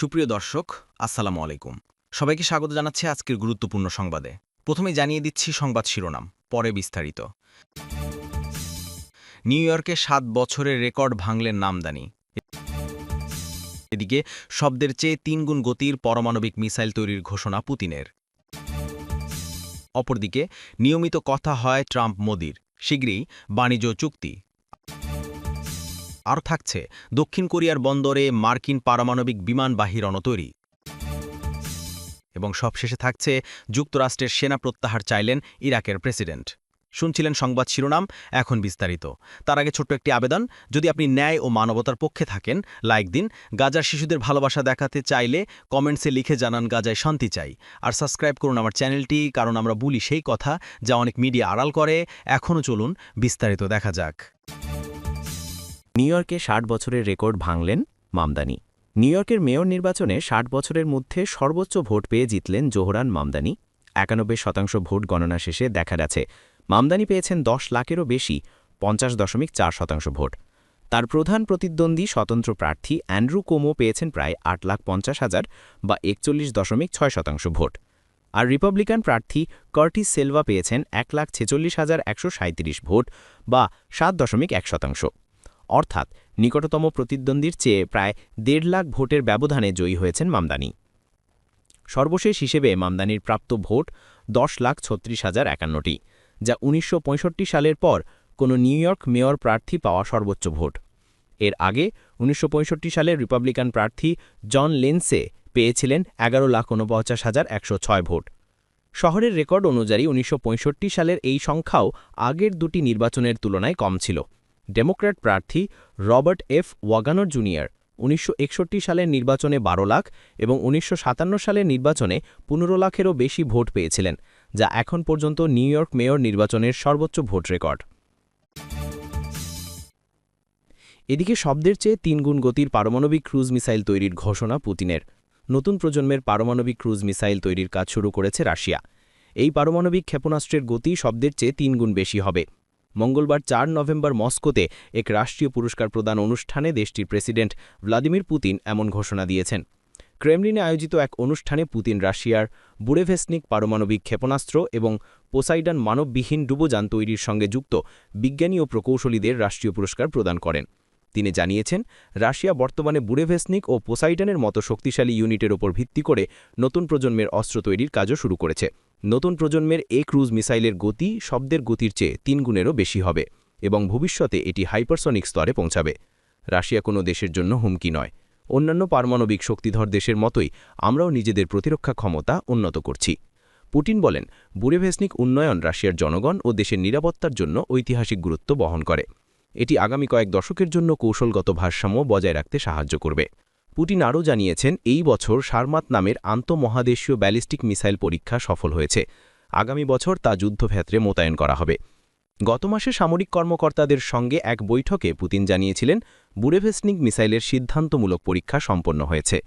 সুপ্রিয় দর্শক, আসসালামু আলাইকুম। সবাইকে স্বাগত জানাচ্ছি আজকের গুরুত্বপূর্ণ সংবাদে। প্রথমেই জানিয়ে দিচ্ছি সংবাদ শিরোনাম, পরে বিস্তারিত। নিউ ইয়র্কে ৭ বছরের রেকর্ড ভাঙলেন নামদানি। এদিকে শব্দের চেয়ে ৩ গুণ গতির পারমাণবিক মিসাইল তৈরির ঘোষণা পুতিনের। অপরদিকে নিয়মিত কথা হয় ট্রাম্প মোদির, শীঘ্রই বাণিজ্য চুক্তি। আর থাকছে দক্ষিণ কোরিয়ার বন্দরে মার্কিন পারমাণবিক বিমানবাহী রণ তৈরি। এবং সবশেষে থাকছে যুক্তরাষ্ট্রের সেনা প্রত্যাহার চাইলেন ইরাকের প্রেসিডেন্ট। শুনছিলেন সংবাদ শিরোনাম, এখন বিস্তারিত। তার আগে ছোট্ট একটি আবেদন, যদি আপনি ন্যায় ও মানবতার পক্ষে থাকেন, লাইক দিন। গাজার শিশুদের ভালোবাসা দেখাতে চাইলে কমেন্টসে লিখে জানান গাজায় শান্তি চাই। আর সাবস্ক্রাইব করুন আমার চ্যানেলটি, কারণ আমরা বলি সেই কথা যা অনেক মিডিয়া আড়াল করে। এখনও চলুন বিস্তারিত দেখা যাক। নিউ ইয়র্কে ৬০ বছরের রেকর্ড ভাঙলেন মামদানি। নিউ ইয়র্কের মেয়র নির্বাচনে ৬০ বছরের মধ্যে সর্বোচ্চ ভোট পেয়ে জিতলেন জোহরান মামদানি। ৯১% ভোট গণনা শেষে দেখা গেছে মামদানি পেয়েছেন ১০ লাখেরও বেশি, ৫০.৪% ভোট। তার প্রধান প্রতিদ্বন্দ্বী স্বতন্ত্র প্রার্থী অ্যান্ড্রু কোমো পেয়েছেন প্রায় ৮,৫০,০০০ বা ৪১.৬% ভোট। আর রিপাবলিকান প্রার্থী কার্টিস সেলভা পেয়েছেন ১,৪৬,১৩৭ ভোট বা ৭.১%। অর্থাৎ নিকটতম প্রতিদ্বন্দ্বীর চেয়ে প্রায় ১.৫ লাখ ভোটের ব্যবধানে জয়ী হয়েছেন মামদানি। সর্বশেষ হিসেবে মামদানির প্রাপ্ত ভোট ১০,৩৬,০৫১টি, যা ১৯৬৫ সালের পর কোনো নিউ ইয়র্ক মেয়র প্রার্থী পাওয়া সর্বোচ্চ ভোট। এর আগে ১৯৬৫ সালের রিপাবলিকান প্রার্থী জন লেন্সে পেয়েছিলেন ১১,৪৯,১০৬ ভোট। শহরের রেকর্ড অনুযায়ী ১৯৬৫ সালের এই সংখ্যাও আগের দুটি নির্বাচনের তুলনায় কম ছিল। ডেমোক্র্যাট প্রার্থী রবার্ট এফ ওয়াগানর জুনিয়র ১৯৬১ সালের নির্বাচনে ১২ লাখ এবং ১৯৫৭ সালের নির্বাচনে ১৫ লাখেরও বেশি ভোট পেয়েছিলেন, যা এখন পর্যন্ত নিউ ইয়র্ক মেয়র নির্বাচনের সর্বোচ্চ ভোট রেকর্ড। এদিকে শব্দের চেয়ে ৩ গুণ গতির পারমাণবিক ক্রুজ মিসাইল তৈরির ঘোষণা পুতিনের। নতুন প্রজন্মের পারমাণবিক ক্রুজ মিসাইল তৈরির কাজ শুরু করেছে রাশিয়া। এই পারমাণবিক ক্ষেপণাস্ত্রের গতি শব্দের চেয়ে ৩ গুণ বেশি হবে। মঙ্গলবার ৪ নভেম্বর মস্কোতে এক রাষ্ট্রীয় পুরস্কার প্রদান অনুষ্ঠানে দেশটির প্রেসিডেন্ট ভ্লাদিমির পুতিন এমন ঘোষণা দিয়েছেন। ক্রেমলিনে আয়োজিত এক অনুষ্ঠানে পুতিন রাশিয়ার বুরেভেসনিক পারমাণবিক ক্ষেপণাস্ত্র এবং পোসাইডন মানববিহীন ডুবোযান তৈরির সঙ্গে যুক্ত বিজ্ঞানী ও প্রকৌশলীদের রাষ্ট্রীয় পুরস্কার প্রদান করেন। তিনি জানিয়েছেন, রাশিয়া বর্তমানে বুরেভেসনিক ও পোসাইডনের মতো শক্তিশালী ইউনিটের ওপর ভিত্তি করে নতুন প্রজন্মের অস্ত্র তৈরির কাজও শুরু করেছে। নতুন প্রজন্মের এই ক্রুজ মিসাইলের গতি শব্দের গতির চেয়ে ৩ গুণেরও বেশি হবে এবং ভবিষ্যতে এটি হাইপারসনিক স্তরে পৌঁছাবে। রাশিয়া কোনো দেশের জন্য হুমকি নয়। অন্যান্য পারমাণবিক শক্তিধর দেশের মতোই আমরাও নিজেদের প্রতিরক্ষা ক্ষমতা উন্নত করছি। পুতিন বলেন, বুরেভেসনিক উন্নয়ন রাশিয়ার জনগণ ও দেশের নিরাপত্তার জন্য ঐতিহাসিক গুরুত্ব বহন করে। এটি আগামী কয়েক দশকের জন্য কৌশলগত ভারসাম্য বজায় রাখতে সাহায্য করবে। পুতিন আরও জানিয়েছেন, এই বছর সারমাত নামের আন্তঃমহাদেশীয় ব্যালিস্টিক মিসাইল পরীক্ষা সফল হয়েছে। আগামী বছর তা যুদ্ধক্ষেত্রে মোতায়েন করা হবে। গত মাসে সামরিক কর্মকর্তাদের সঙ্গে এক বৈঠকে পুতিন জানিয়েছিলেন, বুরেভেসনিক মিসাইলের সিদ্ধান্তমূলক পরীক্ষা সম্পন্ন হয়েছে।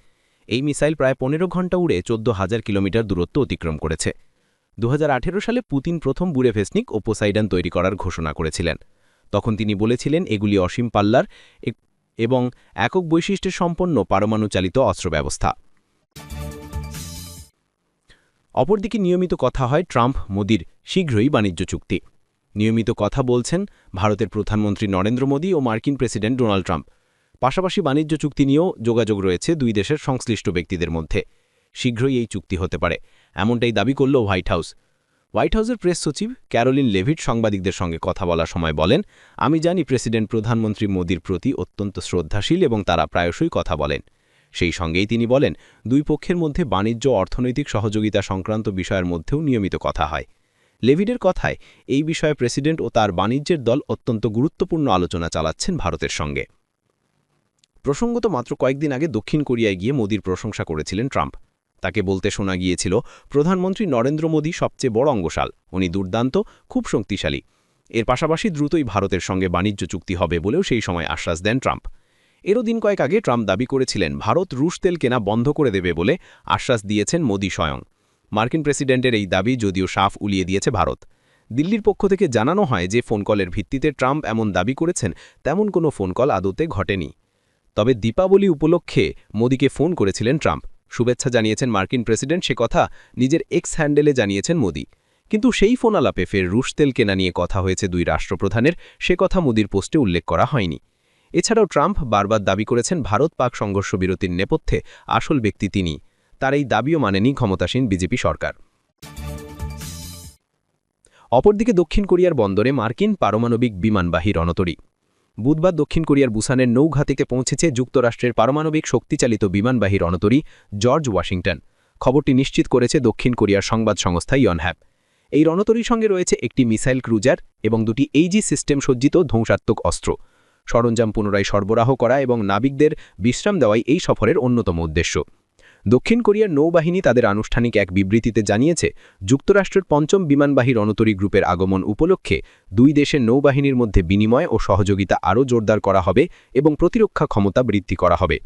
এই মিসাইল প্রায় ১৫ ঘণ্টা উড়ে ১৪,০০০ কিলোমিটার দূরত্ব অতিক্রম করেছে। ২০১৮ সালে পুতিন প্রথম বুরেভেসনিক ও পোসাইডন তৈরি করার ঘোষণা করেছিলেন। তখন তিনি বলেছিলেন, এগুলি অসীম পাল্লার এবং একক বৈশিষ্ট্যের সম্পন্ন পারমাণু চালিত অস্ত্র ব্যবস্থা। অপরদিকে নিয়মিত কথা হয় ট্রাম্প মোদির, শীঘ্রই বাণিজ্য চুক্তি। নিয়মিত কথা বলছেন ভারতের প্রধানমন্ত্রী নরেন্দ্র মোদী ও মার্কিন প্রেসিডেন্ট ডোনাল্ড ট্রাম্প। পাশাপাশি বাণিজ্য চুক্তি নিয়েও যোগাযোগ রয়েছে দুই দেশের সংশ্লিষ্ট ব্যক্তিদের মধ্যে। শীঘ্রই এই চুক্তি হতে পারে, এমনটাই দাবি করল হোয়াইট হাউস। হোয়াইট হাউসের প্রেস সচিব ক্যারোলিন লেভিট সাংবাদিকদের সঙ্গে কথা বলার সময় বলেন, আমি জানি প্রেসিডেন্ট প্রধানমন্ত্রী মোদির প্রতি অত্যন্ত শ্রদ্ধাশীল এবং তারা প্রায়শই কথা বলেন। সেই সঙ্গেই তিনি বলেন, দুই পক্ষের মধ্যে বাণিজ্য অর্থনৈতিক সহযোগিতা সংক্রান্ত বিষয়ের মধ্যেও নিয়মিত কথা হয়। লেভিডের কথায়, এই বিষয়ে প্রেসিডেন্ট ও তার বাণিজ্যের দল অত্যন্ত গুরুত্বপূর্ণ আলোচনা চালাচ্ছেন ভারতের সঙ্গে। প্রসঙ্গত, মাত্র কয়েকদিন আগে দক্ষিণ কোরিয়ায় গিয়ে মোদির প্রশংসা করেছিলেন ট্রাম্প। তাকে বলতে শোনা গিয়েছিল, প্রধানমন্ত্রী নরেন্দ্র মোদী সবচেয়ে বড় অঙ্গশাল, উনি দুর্দান্ত, খুব শক্তিশালী। এর পাশাপাশি দ্রুতই ভারতের সঙ্গে বাণিজ্য চুক্তি হবে বলেও সেই সময় আশ্বাস দেন ট্রাম্প। এরও দিন কয়েক আগে ট্রাম্প দাবি করেছিলেন, ভারত রুশ তেল কেনা বন্ধ করে দেবে বলে আশ্বাস দিয়েছেন মোদী স্বয়ং। মার্কিন প্রেসিডেন্টের এই দাবি যদিও সাফ উলিয়ে দিয়েছে ভারত। দিল্লির পক্ষ থেকে জানানো হয় যে ফোন কলের ভিত্তিতে ট্রাম্প এমন দাবি করেছেন, তেমন কোনো ফোন কল আদতে ঘটেনি। তবে দীপাবলি উপলক্ষে মোদিকে ফোন করেছিলেন ট্রাম্প। শুভেচ্ছা জানিয়েছেন মার্কিন প্রেসিডেন্ট, সে কথা নিজের এক্স হ্যান্ডেলে জানিয়েছেন মোদি। কিন্তু সেই ফোন আলাপে ফের রুশ তেল কেনা নিয়ে কথা হয়েছে দুই রাষ্ট্রপ্রধানের, সে কথা মোদির পোস্টে উল্লেখ করা হয়নি। এছাড়াও ট্রাম্প বারবার দাবি করেছেন ভারত-পাক সংঘর্ষ বিরতির নেপথ্যে আসল ব্যক্তি তিনি। তার এই দাবিও মানেনি ক্ষমতাসীন বিজেপি সরকার। অপরদিকে দক্ষিণ কোরিয়ার বন্দরে মার্কিন পারমাণবিক বিমানবাহী রণতরী। বুধবার দক্ষিণ কোরিয়ার বুসানের নৌঘাটিতে পৌঁছেছে যুক্তরাষ্ট্রের পারমাণবিক শক্তিচালিত বিমানবাহী রণতরী জর্জ ওয়াশিংটন। খবরটি নিশ্চিত করেছে দক্ষিণ কোরিয়ার সংবাদ সংস্থা ইয়নহ্যাপ। এই রণতরীর সঙ্গে রয়েছে একটি মিসাইল ক্রুজার এবং দুটি এইজি সিস্টেম সজ্জিত ধ্বংসাত্মক অস্ত্র। সরঞ্জাম পুনরায় সরবরাহ করা এবং নাবিকদের বিশ্রাম দেওয়াই এই সফরের অন্যতম উদ্দেশ্য। দক্ষিণ কোরিয়ার নৌবাহিনী তাদের আনুষ্ঠানিক এক বিবৃতিতে জানিয়েছে, যুক্তরাষ্ট্রের পঞ্চম বিমানবাহী রণতরী গ্রুপের আগমন উপলক্ষে দুই দেশের নৌবাহিনীর মধ্যে বিনিময় ও সহযোগিতা আরও জোরদার করা হবে এবং প্রতিরক্ষা ক্ষমতা বৃদ্ধি করা হবে।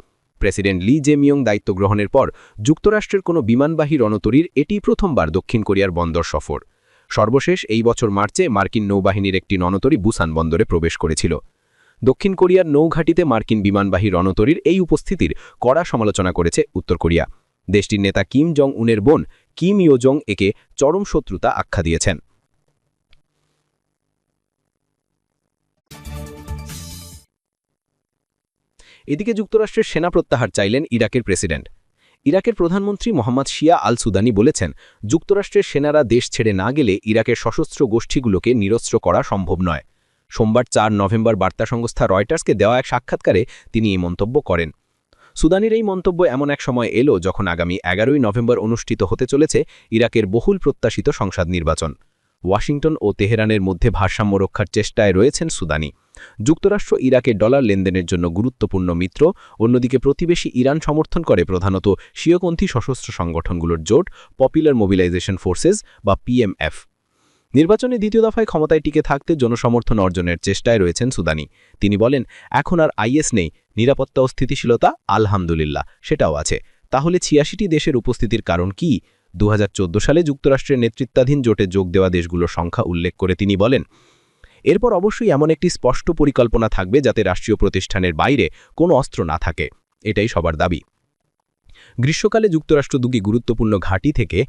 প্রেসিডেন্ট লি জে-মিয়ং দায়িত্ব গ্রহণের পর যুক্তরাষ্ট্রের কোনো বিমানবাহী রণতরীর এটি প্রথমবার দক্ষিণ কোরিয়ার বন্দর সফর। সর্বশেষ এই বছর মার্চে মার্কিন নৌবাহিনীর একটি রণতরী বুসান বন্দরে প্রবেশ করেছিল। দক্ষিণ কোরিয়ার নৌঘাটিতে মার্কিন বিমানবাহী রণতরীর এই উপস্থিতির কড়া সমালোচনা করেছে উত্তর কোরিয়া। দেশটির নেতা কিম জং উনের বোন কিম ইয়ো জং একে চরম শত্রুতা আখ্যা দিয়েছেন। এদিকে যুক্তরাষ্ট্রের সেনা প্রত্যাহার চাইলেন ইরাকের প্রেসিডেন্ট। ইরাকের প্রধানমন্ত্রী মোহাম্মদ শিয়া আল সুদানি বলেছেন, যুক্তরাষ্ট্রের সেনারা দেশ ছেড়ে না গেলে ইরাকের সশস্ত্র গোষ্ঠীগুলোকে নিরস্ত্র করা সম্ভব নয়। সোমবার ৪ নভেম্বর বার্তা সংস্থা রয়টার্সকে দেওয়া এক সাক্ষাৎকারে তিনি এই মন্তব্য করেন। সুদানির এই মন্তব্য এমন এক সময় এলো যখন আগামী ১১ নভেম্বর অনুষ্ঠিত হতে চলেছে ইরাকের বহুল প্রত্যাশিত সংসদ নির্বাচন। ওয়াশিংটন ও তেহরানের মধ্যে ভারসাম্য রক্ষার চেষ্টায় রয়েছেন সুদানি। যুক্তরাষ্ট্র ইরাকে ডলার লেনদেনের জন্য গুরুত্বপূর্ণ মিত্র, অন্যদিকে প্রতিবেশী ইরান সমর্থন করে প্রধানত শিয়পন্থী সশস্ত্র সংগঠনগুলোর জোট পপুলার মোবিলাইজেশন ফোর্সেস বা পিএমএফ। নির্বাচনে দ্বিতীয় দফায় ক্ষমতায় টিকে থাকতে জনসমর্থন অর্জনের চেষ্টায় রয়েছেন সুদানি। তিনি বলেন, এখন আর আইএস নেই, নিরাপত্তা ও স্থিতিশীলতা আলহামদুলিল্লাহ সেটাও আছে। তাহলে ৮৬টি দেশের উপস্থিতির কারণ কি? ২০১৪ সালে যুক্তরাষ্ট্রের নেতৃত্বাধীন জোটে যোগ দেওয়া দেশগুলোর সংখ্যা উল্লেখ করে তিনি বলেন, এরপর অবশ্যই এমন একটি স্পষ্ট পরিকল্পনা থাকবে যাতে রাষ্ট্রীয় প্রতিষ্ঠানের বাইরে কোনো অস্ত্র না থাকে। এটাই সবার দাবি। গ্রীষ্মকালে যুক্তরাষ্ট্র দুটি গুরুত্বপূর্ণ ঘাঁটি থেকে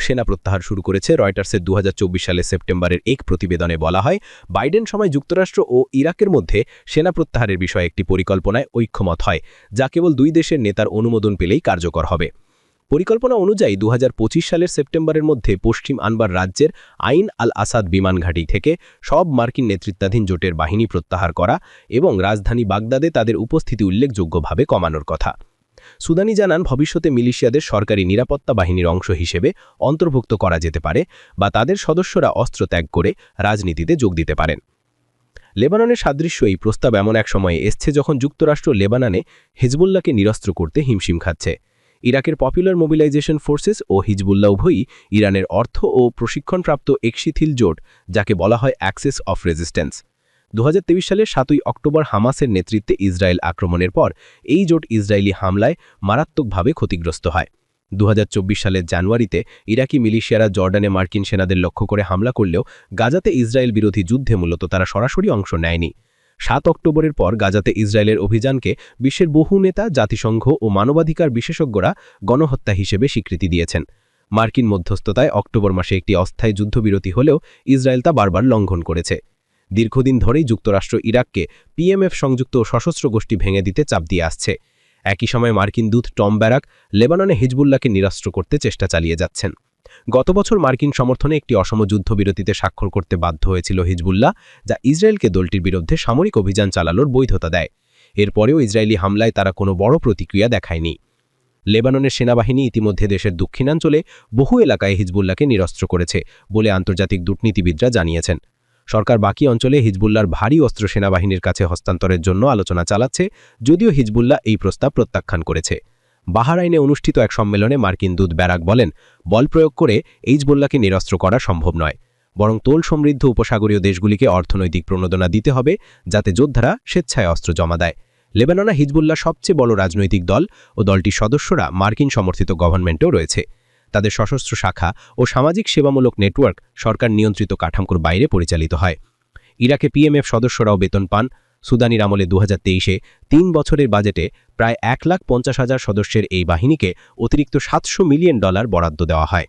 সেনা প্রত্যাহার শুরু করেছে। রয়টার্সের ২০২৪ সালে সেপ্টেম্বরের এক প্রতিবেদনে বলা হয়, বাইডেন সময় যুক্তরাষ্ট্র ও ইরাকের মধ্যে সেনা প্রত্যাহারের বিষয়ে একটি পরিকল্পনায় ঐক্যমত হয়, যা কেবল দুই দেশের নেতার অনুমোদন পেলেই কার্যকর হবে। পরিকল্পনা অনুযায়ী ২০২৫ সালের সেপ্টেম্বরের মধ্যে পশ্চিম আনবার রাজ্যের আইন আল আসাদ বিমান ঘাঁটি থেকে সব মার্কিন নেতৃত্বাধীন জোটের বাহিনী প্রত্যাহার করা এবং রাজধানী বাগদাদে তাদের উপস্থিতি উল্লেখযোগ্যভাবে কমানোর কথা। সুদানি জানান, ভবিষ্যতে মিলিশিয়াদের সরকারি নিরাপত্তা বাহিনীর অংশ হিসেবে অন্তর্ভুক্ত করা যেতে পারে বা তাদের সদস্যরা অস্ত্র ত্যাগ করে রাজনীতিতে যোগ দিতে পারেন। লেবাননের সাদৃশ্য এই প্রস্তাব এমন এক সময়ে এসছে যখন যুক্তরাষ্ট্র লেবাননে হিজবুল্লাহকে নিরস্ত্র করতে হিমশিম খাচ্ছে। ইরাকের পপুলার মোবিলাইজেশন ফোর্সেস ও হিজবুল্লাহ উভয়ই ইরানের অর্থ ও প্রশিক্ষণপ্রাপ্ত এক শিথিল জোট, যাকে বলা হয় অ্যাক্সেস অফ রেজিস্ট্যান্স। ২০২৩ সালের ৭ অক্টোবর হামাসের নেতৃত্বে ইসরায়েল আক্রমণের পর এই জোট ইসরায়েলি হামলায় মারাত্মকভাবে ক্ষতিগ্রস্ত হয়। ২০২৪ সালের জানুয়ারিতে ইরাকি মিলিশিয়ারা জর্ডানে মার্কিন সেনাদের লক্ষ্য করে হামলা করলেও গাজাতে ইসরায়েল বিরোধী যুদ্ধে মূলত তারা সরাসরি অংশ নেয়নি। ৭ অক্টোবরের পর গাজাতে ইসরায়েলের অভিযানকে বিশ্বের বহু নেতা, জাতিসংঘ ও মানবাধিকার বিশেষজ্ঞরা গণহত্যা হিসেবে স্বীকৃতি দিয়েছেন। মার্কিন মধ্যস্থতায় অক্টোবর মাসে একটি অস্থায়ী যুদ্ধবিরতি হলেও ইসরায়েল তা বারবার লঙ্ঘন করেছে। দীর্ঘদিন ধরেই যুক্তরাষ্ট্র ইরাককে পিএমএফ সংযুক্ত সশস্ত্র গোষ্ঠী ভেঙে দিতে চাপ দিয়ে আসছে। একই সময় মার্কিন দূত টম ব্যারাক লেবাননে হিজবুল্লাহকে নিরস্ত্র করতে চেষ্টা চালিয়ে যাচ্ছেন। গত বছর মার্কিন সমর্থনে একটি অসম যুদ্ধবিরতিতে স্বাক্ষর করতে বাধ্য হয়েছিল হিজবুল্লাহ, যা ইসরায়েলকে দলটির বিরুদ্ধে সামরিক অভিযান চালানোর বৈধতা দেয়। এরপরেও ইসরায়েলি হামলায় তারা কোনো বড় প্রতিক্রিয়া দেখায়নি। লেবাননের সেনাবাহিনী ইতিমধ্যে দেশের দক্ষিণাঞ্চলে বহু এলাকায় হিজবুল্লাহকে নিরস্ত্র করেছে বলে আন্তর্জাতিক কূটনীতিবিদরা জানিয়েছেন। সরকার বাকি অঞ্চলে হিজবুল্লাহর ভারী অস্ত্র সেনাবাহিনীর কাছে হস্তান্তরের জন্য আলোচনা চালাচ্ছে, যদিও হিজবুল্লাহ এই প্রস্তাব প্রত্যাখ্যান করেছে। বাহরাইনে অনুষ্ঠিত এক সম্মেলনে মার্কিন দূত ব্যারাক বলেন, বল প্রয়োগ করে হিজবুল্লাহকে নিরস্ত্র করা সম্ভব নয়, বরং তোল সমৃদ্ধ উপসাগরীয় দেশগুলিকে অর্থনৈতিক প্রণোদনা দিতে হবে যাতে যোদ্ধারা স্বেচ্ছায় অস্ত্র জমা দেয়। লেবাননে হিজবুল্লাহ সবচেয়ে বড় রাজনৈতিক দল ও দলটির সদস্যরা মার্কিন সমর্থিত গভর্নমেন্টেও রয়েছে। তাদের সশস্ত্র শাখা ও সামাজিক সেবামূলক নেটওয়ার্ক সরকার নিয়ন্ত্রিত কাঠামোর বাইরে পরিচালিত হয়। ইরাকে পিএমএফ সদস্যরাও বেতন পান, সুদানির আমলে 2023-এ 3 বছরের বাজেটে প্রায় 1,50,000 সদস্যের এই বাহিনীকে অতিরিক্ত $700 মিলিয়ন বরাদ্দ দেওয়া হয়।